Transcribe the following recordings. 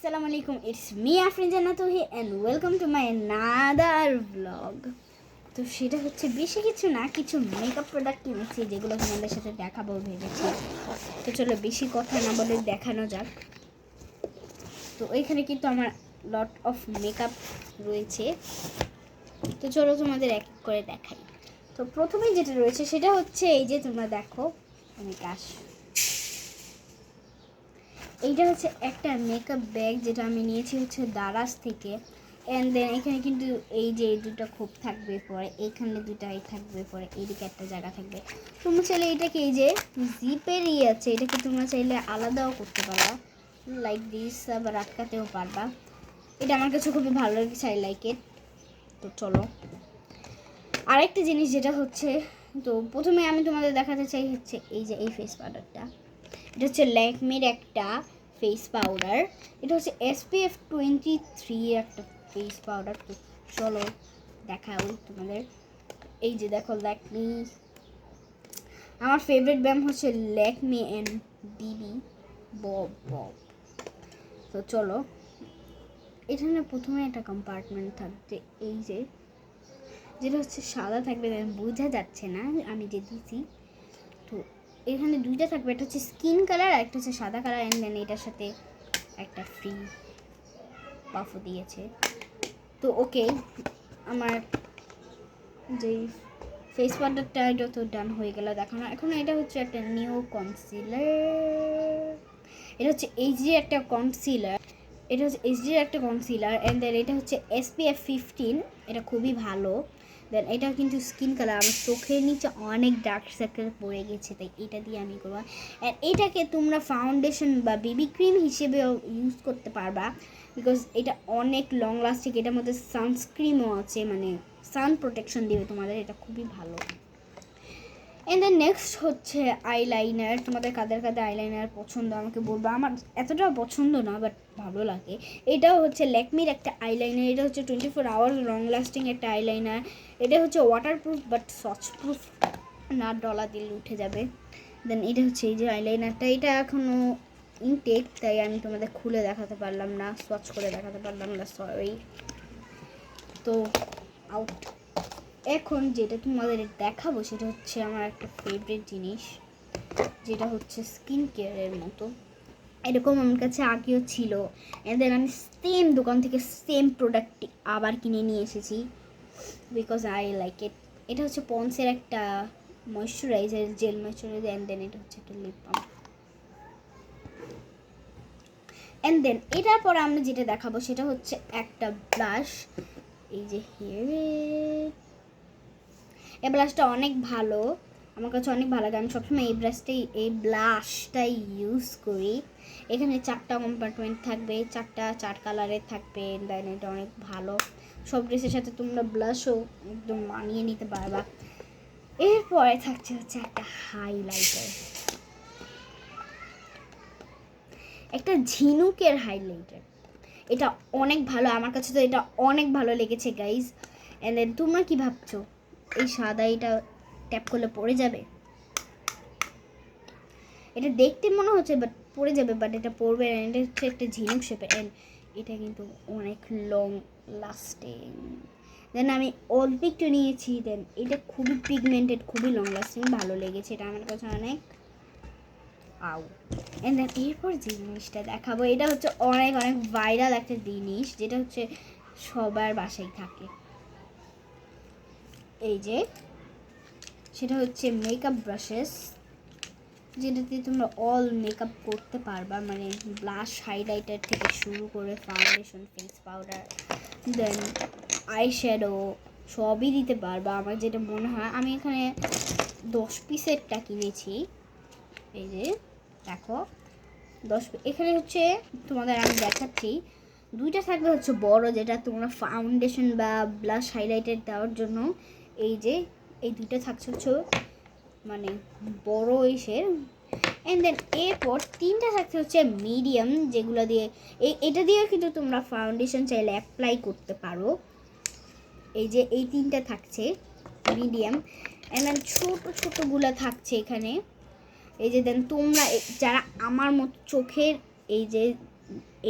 Assalamu alaikum, it's me Afrin Jannatuhi and welcome to my another vlog. তো সেটা হচ্ছে বেশি কিছু না, কিছু মেকআপ প্রোডাক্ট কিনেছি যেগুলো তোমাদের সাথে দেখাবো ভেবেছি। তো চলো বেশি কথা না বলে দেখানো যাক। তো এইখানে কিন্তু আমার লট অফ মেকআপ রয়েছে, তো চলো তোমাদের এক এক করে দেখাই। তো প্রথমেই যেটা রয়েছে সেটা হচ্ছে এই যে তোমরা দেখো, আমি কাশ এইটা হচ্ছে একটা মেকআপ ব্যাগ যেটা আমি নিয়েছি হচ্ছে দারাজ থেকে। অ্যান্ড দেন এখানে কিন্তু এই যে দুটো খোপ থাকবে, পরে এইখানে দুটাই থাকবে, পরে এইদিকে একটা জায়গা থাকবে। তোমরা চাইলে এটাকে এই যে জিপের আছে, এটাকে তোমরা চাইলে আলাদাও করতে পারবা, লাইক দিস, আবার আটকাতেও পারবা। এটা আমার কাছে খুবই ভালো লেগেছে, আই লাইক ইট। তো চলো আরেকটা জিনিস যেটা হচ্ছে, তো প্রথমে আমি তোমাদের দেখাতে চাই হচ্ছে এই যে এই ফেস পাউডারটা। এটা হচ্ছে ল্যাকমির একটা ফেস পাউডার, এটা হচ্ছে SPF 23 একটা ফেস পাউডার। তো চলো দেখাও তোমাদের। এই যে দেখো ল্যাকমি, আমার ফেভারিট ব্র্যান্ড হচ্ছে ল্যাকমি অ্যান্ড বিবি বব। তো চলো, এখানে প্রথমে একটা কম্পার্টমেন্ট থাকবে, এই যে যেটা হচ্ছে সাদা থাকবে, বোঝা যাচ্ছে না আমি যে দিছি। তো এখানে দুইটা থাকবে, একটা হচ্ছে স্কিন কালার আর একটা হচ্ছে সাদা কালার। অ্যান্ড দেন এটার সাথে একটা ফ্রি পাফও দিয়েছে। তো ওকে, আমার যে ফেস পাউডারটা এটা তো ডান হয়ে গেল দেখানো। এখন এটা হচ্ছে একটা নিউ কনসিলার, এটা হচ্ছে এইচডি একটা কনসিলার, এটা হচ্ছে এইচডির একটা কনসিলার। অ্যান্ড দেন এটা হচ্ছে SPF 15, এটা খুবই ভালো। দেন এটা কিন্তু স্কিন কালার, আমার চোখের নিচে অনেক ডার্ক সার্কেল পড়ে গেছে, তাই এটা দিয়ে আমি করবো। অ্যান্ড এটাকে তোমরা ফাউন্ডেশন বা বেবি ক্রিম হিসেবেও ইউজ করতে পারবা, বিকজ এটা অনেক লং লাস্টিং। এটার মধ্যে সানস্ক্রিনও আছে, মানে সান প্রোটেকশন দেবে তোমাদের, এটা খুবই ভালো। অ্যান্ড দেন নেক্সট হচ্ছে আইলাইনার। তোমাদের কাদের কাদের আইলাইনার পছন্দ আমাকে বলবো, আমার এতটাও পছন্দ না, বাট ভালো লাগে। এটাও হচ্ছে ল্যাকমির একটা আইলাইনার, এটা হচ্ছে 24 আওয়ার লং লাস্টিং একটা আইলাইনার। এটা হচ্ছে ওয়াটারপ্রুফ বাট সচপ্রুফ না, ডলা দিলে উঠে যাবে। দেন এটা হচ্ছে এই যে আইলাইনারটা, এটা এখনও ইনটেক, তাই আমি তোমাদের খুলে দেখাতে পারলাম না, সোয়াচ করে দেখাতে পারলাম না, সরি। তো আউট। এখন যেটা তোমাদের দেখাবো সেটা হচ্ছে আমার একটা ফেভারিট জিনিস, যেটা হচ্ছে স্কিন কেয়ারের মতো। এরকম আমার কাছে আগেও ছিল, এদের আমি সেম দোকান থেকে সেম প্রোডাক্টটি আবার কিনে নিয়ে এসেছি, বিকজ আই লাইক ইট। এটা হচ্ছে পন্সের একটা moisturiser, gel moisturiser. And then এটা হচ্ছে একটা লিপ বাম। অ্যান্ড দেন এটার পরে আমরা যেটা দেখাবো সেটা হচ্ছে একটা ব্লাশ, এই যে হেয়ার। এই ব্লাশটা অনেক ভালো, আমার কাছে অনেক ভালো লাগে। আমি সবসময় এই ব্লাশটাই ইউজ করি। এখানে 4টা কম্পার্টমেন্ট থাকবে, 4 কালারের থাকবে। দেন এটা অনেক ভালো, সব ড্রেসের সাথে তোমরা ব্লাশও একদম মানিয়ে নিতে পারবা। এরপরে থাকছে হচ্ছে একটা হাইলাইটার, একটা ঝিনুকের হাইলাইটার। এটা অনেক ভালো, আমার কাছে তো এটা অনেক ভালো লেগেছে গাইজ। অ্যান্ড দেন তোমরা কি ভাবছো, এই সাদা এটা ট্যাপ করলে পড়ে যাবে? এটা দেখতে মনে হচ্ছে বাট পড়ে যাবে, বাট এটা পড়বে না। এটা হচ্ছে একটা ঝিনুক শেপের, অ্যান্ড এটা কিন্তু অনেক লং লাস্টিং। দেন আমি অল্প একটু নিয়েছি, দেন এটা খুবই পিগমেন্টেড, খুবই লং লাস্টিং, ভালো লেগেছে এটা আমার কাছে অনেক। আউ। অ্যান্ড দেন এরপর যে জিনিসটা দেখাবো, এটা হচ্ছে অনেক অনেক ভাইরাল একটা জিনিস, যেটা হচ্ছে সবার বাসায় থাকে। এই যে সেটা হচ্ছে মেকআপ ব্রাশেস, যেটাতে তোমরা অল মেকআপ করতে পারবা, মানে ব্লাশ, হাইলাইটার থেকে শুরু করে foundation, face powder, then eye shadow সবই দিতে পারবা। আমার যেটা মনে হয়, আমি এখানে 10 পিসেরটা কিনেছি। এই যে দেখো 10, এখানে হচ্ছে তোমাদের আমি দেখাচ্ছি, 2টা থাকবে হচ্ছে বড়, যেটা তোমরা ফাউন্ডেশন বা ব্লাশ হাইলাইটার দেওয়ার জন্য। এই যে এই 2টা থাকছে হচ্ছে মানে বড় ইসের। অ্যান্ড দেন এরপর 3টা থাকছে হচ্ছে মিডিয়াম, যেগুলো দিয়ে এটা দিয়ে কিন্তু তোমরা ফাউন্ডেশন চাইলে অ্যাপ্লাই করতে পারো। এই যে এই 3টা থাকছে মিডিয়াম। অ্যান্ড দেন ছোটোগুলো থাকছে এখানে। এই যে দেন তোমরা যারা আমার মতো চোখের এই যে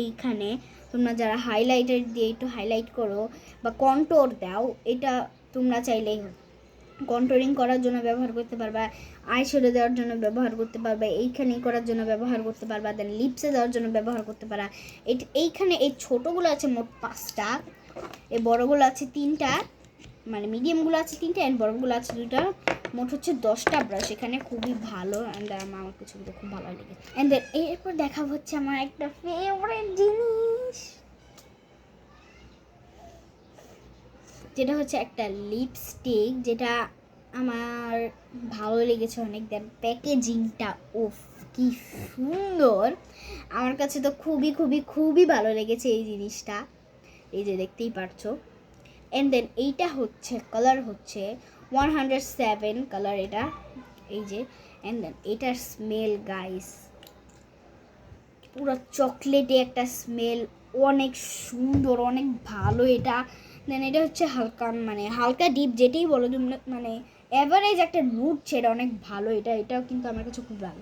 এইখানে তোমরা যারা হাইলাইটার দিয়ে একটু হাইলাইট করো বা কন্ট্রোর দাও, এটা তোমরা চাইলেই কন্ট্রোলিং করার জন্য ব্যবহার করতে পারবা, আই শ্যাডো দেওয়ার জন্য ব্যবহার করতে পারবা, এইখানে করার জন্য ব্যবহার করতে পারবা, দেন লিপসে দেওয়ার জন্য ব্যবহার করতে পারা। এইখানে এই ছোটোগুলো আছে মোট 5টা, এই বড়গুলো আছে 3টা, মানে মিডিয়ামগুলো আছে 3টা অ্যান্ড বড়গুলো আছে 2টা, মোট হচ্ছে 10টা ব্রাশ এখানে। খুবই ভালো অ্যান্ড আমার ছবিটা খুব ভালো লেগেছে। অ্যান্ড দেন এরপর দেখা হচ্ছে আমার একটা ফেভারিট জিনিস, যেটা হচ্ছে একটা লিপস্টিক, যেটা আমার ভালো লেগেছে অনেক। দেন প্যাকেজিংটা ওফ কি সুন্দর, আমার কাছে তো খুবই খুবই খুবই ভালো লেগেছে এই জিনিসটা, এই যে দেখতেই পারছো। অ্যান্ড দেন এইটা হচ্ছে কালার হচ্ছে 107 কালার এটা, এই যে। অ্যান্ড দেন এটার স্মেল গাইস পুরো চকলেটে একটা স্মেল, অনেক সুন্দর অনেক ভালো এটা। দেন এটা হচ্ছে হালকা, মানে হালকা ডিপ যেটাই বলো তোমরা, মানে এভারেজ একটা নুড শেড, অনেক ভালো এটা, এটাও কিন্তু আমার কাছে খুব ভালো।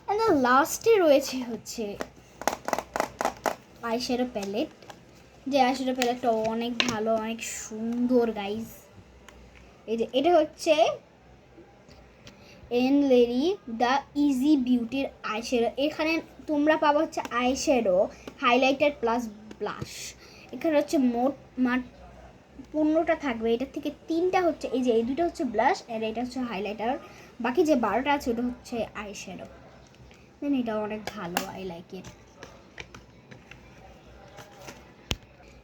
অ্যান্ড দেন লাস্টে রয়েছে হচ্ছে আইশ্যাডো প্যালেট, যে আইশ্যাডো প্যালেটটা অনেক ভালো অনেক সুন্দর গাইস। এই যে এটা হচ্ছে এনলেরি দ্য ইজি বিউটির আইশ্যাডো। এখানে তোমরা পাবো হচ্ছে আইশ্যাডো, হাইলাইটার প্লাস ব্লাশ। এখানে হচ্ছে মোট 15টা থাকবে, এটার থেকে 3টা হচ্ছে এই যে, এই 2টা হচ্ছে ব্লাশ আর এটা হচ্ছে হাইলাইটার, বাকি যে 12টা আছে ওটা হচ্ছে আইশ্যাডো। দেন এটা অনেক ভালো, I like it.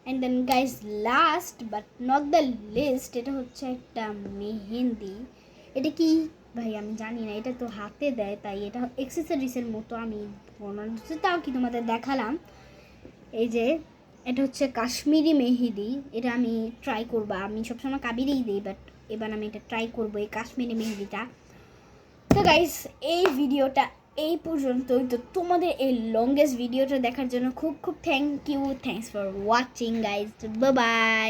And then guys last but not the least, এটা হচ্ছে একটা মেহেন্দি। এটা কি ভাই আমি জানি না, এটা তো হাতে দেয় তাই এটা অ্যাক্সেসরিজের মতো আমি তাও কি তোমাদের দেখালাম। এই যে এটা হচ্ছে কাশ্মীরি মেহেদি, এটা আমি ট্রাই করবো, আমি সবসময় কাবিরেই দিই বাট এবার আমি এটা ট্রাই করবো এই কাশ্মীরি মেহেদিটা। তো গাইস এই ভিডিওটা এই পর্যন্তই। তো তোমাদের এই লংগেস্ট ভিডিওটা দেখার জন্য খুব খুব thank you, thanks for watching guys, bye by.